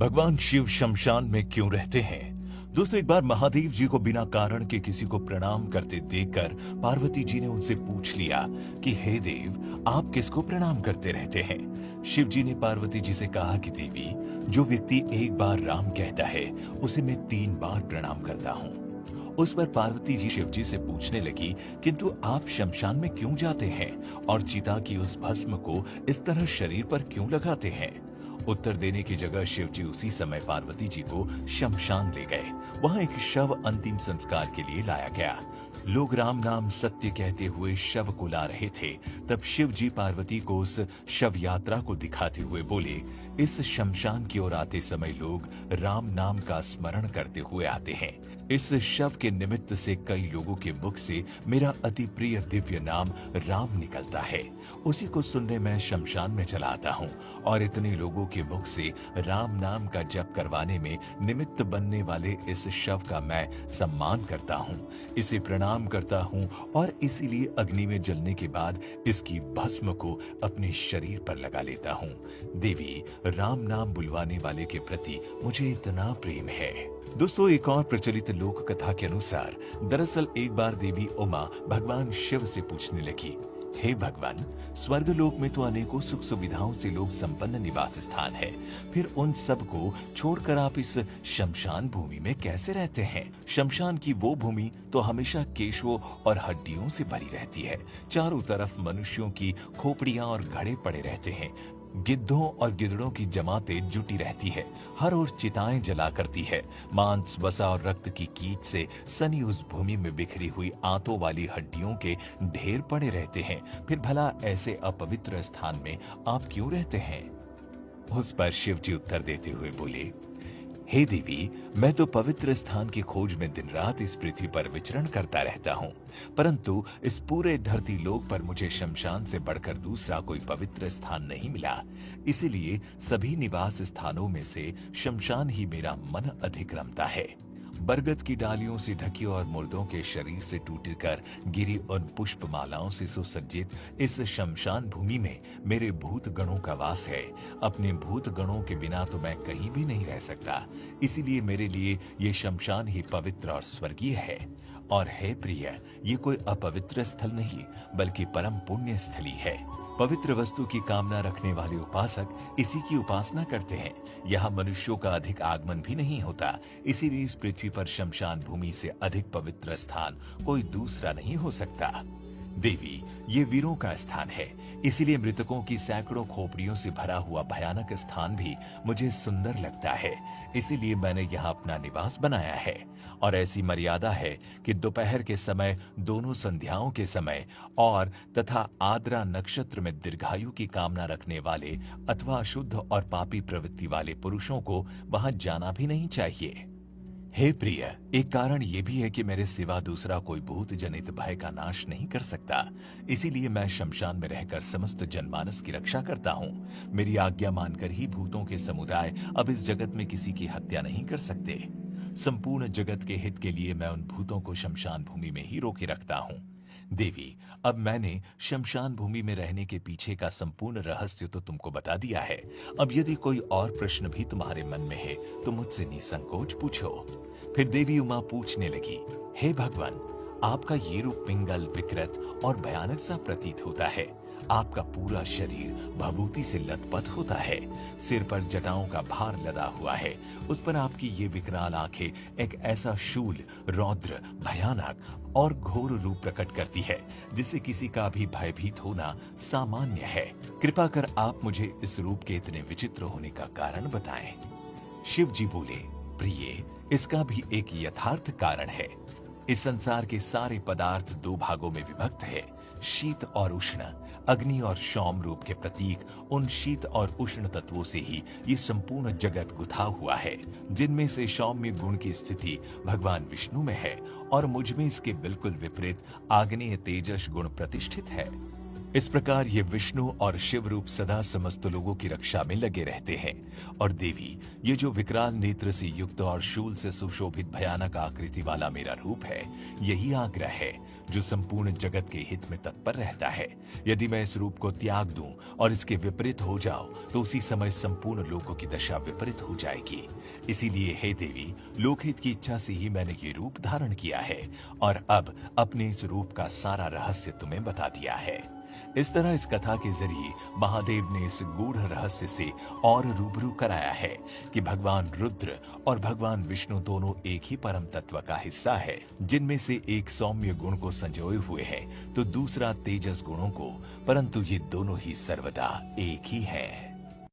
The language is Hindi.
भगवान शिव शमशान में क्यों रहते हैं? दोस्तों, एक बार महादेव जी को बिना कारण के किसी को प्रणाम करते देखकर पार्वती जी ने उनसे पूछ लिया कि हे देव, आप किसको प्रणाम करते रहते हैं? शिव जी ने पार्वती जी से कहा कि देवी, जो व्यक्ति एक बार राम कहता है उसे मैं 3 बार प्रणाम करता हूँ। उस पर पार्वती जी शिव जी से पूछने लगी, किंतु आप शमशान में क्यों जाते हैं और चिता की उस भस्म को इस तरह शरीर पर क्यों लगाते हैं? उत्तर देने की जगह शिव जी उसी समय पार्वती जी को शमशान ले गए। वहां एक शव अंतिम संस्कार के लिए लाया गया। लोग राम नाम सत्य कहते हुए शव को ला रहे थे। तब शिव जी पार्वती को उस शव यात्रा को दिखाते हुए बोले, इस शमशान की ओर आते समय लोग राम नाम का स्मरण करते हुए आते हैं। इस शव के निमित्त से कई लोगों के मुख से मेरा अति प्रिय दिव्य नाम राम निकलता है। उसी को सुनने मैं शमशान में चला आता हूँ और इतने लोगों के मुख से राम नाम का जप करवाने में निमित्त बनने वाले इस शव का मैं सम्मान करता हूँ, इसे प्रणाम करता हूँ और इसीलिए अग्नि में जलने के बाद इसकी भस्म को अपने शरीर पर लगा लेता हूँ। देवी, राम नाम बुलवाने वाले के प्रति मुझे इतना प्रेम है। दोस्तों, एक और प्रचलित लोक कथा के अनुसार दरअसल एक बार देवी उमा भगवान शिव से पूछने लगी, हे भगवान, स्वर्गलोक में तो अनेकों सुख सुविधाओं से लोग संपन्न निवास स्थान है, फिर उन सब को छोड़कर आप इस शमशान भूमि में कैसे रहते हैं? शमशान की वो भूमि तो हमेशा केशों और हड्डियों से भरी रहती है। चारों तरफ मनुष्यों की खोपड़ियां और घड़े पड़े रहते हैं। गिद्धों और गिदड़ों की जमातें जुटी रहती है। हर ओर चिताएं जला करती है। मांस, वसा और रक्त की कीच से सनी उस भूमि में बिखरी हुई आंतों वाली हड्डियों के ढेर पड़े रहते हैं। फिर भला ऐसे अपवित्र स्थान में आप क्यों रहते हैं? उस पर शिव जी उत्तर देते हुए बोले, हे देवी, मैं तो पवित्र स्थान की खोज में दिन रात इस पृथ्वी पर विचरण करता रहता हूँ, परंतु इस पूरे धरती लोक पर मुझे शमशान से बढ़कर दूसरा कोई पवित्र स्थान नहीं मिला। इसीलिए सभी निवास स्थानों में से शमशान ही मेरा मन अधिक रमता है। बरगद की डालियों से ढकी और मुर्दों के शरीर से टूटकर गिरी उन पुष्प मालाओं से सुसज्जित इस शमशान भूमि में मेरे भूत गणों का वास है। अपने भूत गणों के बिना तो मैं कहीं भी नहीं रह सकता। इसीलिए मेरे लिए ये शमशान ही पवित्र और स्वर्गीय है। और हे प्रिय, ये कोई अपवित्र स्थल नहीं बल्कि परम पुण्य स्थली है। पवित्र वस्तु की कामना रखने वाले उपासक इसी की उपासना करते हैं। यहाँ मनुष्यों का अधिक आगमन भी नहीं होता। इसीलिए इस पृथ्वी पर शमशान भूमि से अधिक पवित्र स्थान कोई दूसरा नहीं हो सकता। देवी, ये वीरों का स्थान है, इसीलिए मृतकों की सैकड़ों खोपड़ियों से भरा हुआ भयानक स्थान भी मुझे सुंदर लगता है। इसीलिए मैंने यहाँ अपना निवास बनाया है। और ऐसी मर्यादा है कि दोपहर के समय, दोनों संध्याओं के समय और तथा आद्रा नक्षत्र में दीर्घायु की कामना रखने वाले अथवा अशुद्ध और पापी प्रवृत्ति वाले पुरुषों को वहां जाना भी नहीं चाहिए। हे प्रिय, एक कारण यह भी है कि मेरे सिवा दूसरा कोई भूत जनित भय का नाश नहीं कर सकता। इसीलिए मैं शमशान में रहकर समस्त जनमानस की रक्षा करता हूँ। मेरी आज्ञा मानकर ही भूतों के समुदाय अब इस जगत में किसी की हत्या नहीं कर सकते। संपूर्ण जगत के हित के लिए मैं उन भूतों को शमशान भूमि में ही रोके रखता हूँ। देवी, अब मैंने शमशान भूमि में रहने के पीछे का संपूर्ण रहस्य तो तुमको बता दिया है। अब यदि कोई और प्रश्न भी तुम्हारे मन में है तो मुझसे निसंकोच पूछो। फिर देवी उमा पूछने लगी, हे भगवान, आपका ये रूप पिंगल, विकृत और भयानक सा प्रतीत होता है। आपका पूरा शरीर भभूति से लथपथ होता है। सिर पर जटाओं का भार लदा हुआ है। उस पर आपकी ये विकराल आंखें एक ऐसा शूल, रौद्र, भयानक और घोर रूप प्रकट करती है जिससे किसी का भी भयभीत होना सामान्य है। कृपा कर आप मुझे इस रूप के इतने विचित्र होने का कारण बताएं। शिव जी बोले, प्रिय, इसका भी एक यथार्थ कारण है। इस संसार के सारे पदार्थ 2 भागों में विभक्त है, शीत और उष्ण। अग्नि और सौम रूप के प्रतीक उन शीत और उष्ण तत्वों से ही ये संपूर्ण जगत गुथा हुआ है, जिनमें से सौम्य गुण की स्थिति भगवान विष्णु में है और मुझ में इसके बिल्कुल विपरीत आग्नेय तेजस गुण प्रतिष्ठित है। इस प्रकार ये विष्णु और शिव रूप सदा समस्त लोगों की रक्षा में लगे रहते हैं। और देवी, ये जो विकराल नेत्र से युक्त और शूल से सुशोभित भयानक आकृति वाला मेरा रूप है, यही आग्रह है जो संपूर्ण जगत के हित में तत्पर रहता है। यदि मैं इस रूप को त्याग दूं और इसके विपरीत हो जाऊं, तो उसी समय संपूर्ण लोगों की दशा विपरीत हो जाएगी। इसीलिए हे देवी, लोकहित की इच्छा से ही मैंने ये रूप धारण किया है और अब अपने इस रूप का सारा रहस्य तुम्हें बता दिया है। इस तरह इस कथा के जरिए महादेव ने इस गूढ़ रहस्य से और रूबरू कराया है कि भगवान रुद्र और भगवान विष्णु दोनों एक ही परम तत्व का हिस्सा है, जिनमें से एक सौम्य गुण को संजोए हुए है तो दूसरा तेजस गुणों को, परंतु ये दोनों ही सर्वदा एक ही हैं।